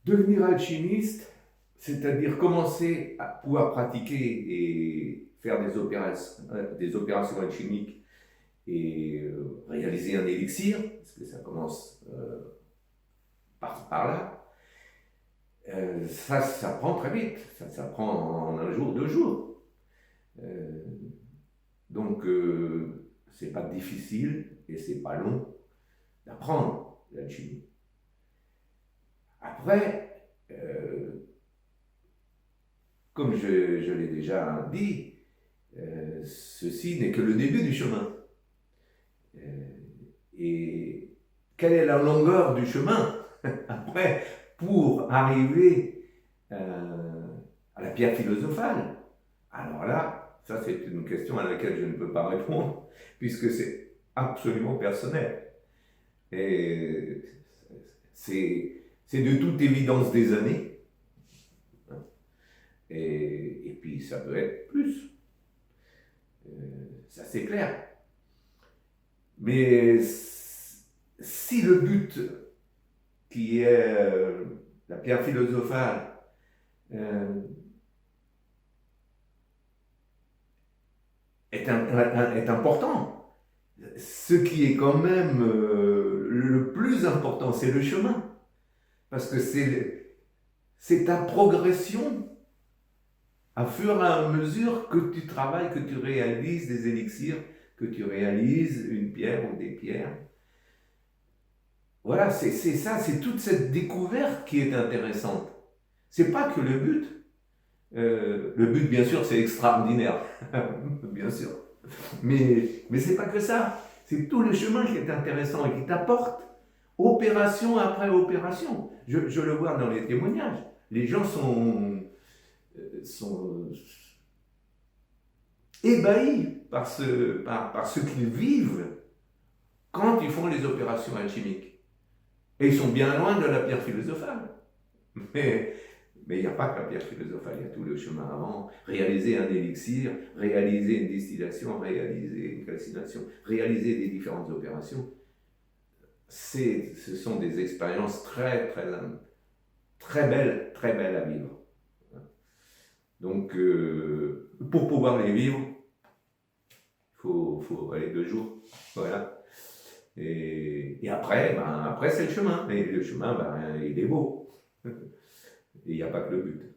Devenir alchimiste, c'est-à-dire commencer à pouvoir pratiquer et faire des opérations alchimiques et réaliser un élixir, parce que ça commence par là, ça prend très vite, ça prend en un jour, 2 jours. Euh, donc, c'est pas difficile et c'est pas long d'apprendre l'alchimie. Après, comme je l'ai déjà dit, ceci n'est que le début du chemin. Et quelle est la longueur du chemin après pour arriver à la pierre philosophale? Alors là, ça c'est une question à laquelle je ne peux pas répondre puisque c'est absolument personnel. Et c'est de toute évidence des années. Et puis ça peut être plus. Ça c'est clair. Mais si le but qui est la pierre philosophale euh, est important, ce qui est quand même le plus important, c'est le chemin. Parce que c'est ta progression à fur et à mesure que tu travailles, que tu réalises des élixirs, que tu réalises une pierre ou des pierres. Voilà, c'est ça, c'est toute cette découverte qui est intéressante. C'est pas que le but. Le but, bien sûr, c'est extraordinaire, bien sûr. Mais c'est pas que ça. C'est tout le chemin qui est intéressant et qui t'apporte opération après opération. Je le vois dans les témoignages. Les gens sont ébahis par ce qu'ils vivent quand ils font les opérations alchimiques. Et ils sont bien loin de la pierre philosophale. Mais il n'y a pas que la pierre philosophale, il y a tout le chemin avant. Réaliser un élixir, réaliser une distillation, réaliser une calcination, réaliser des différentes opérations. Ce sont des expériences très belles à vivre. Donc, pour pouvoir les vivre, faut aller 2 jours. Voilà. Et après, après c'est le chemin. Et le chemin, il est beau. Et il n'y a pas que le but.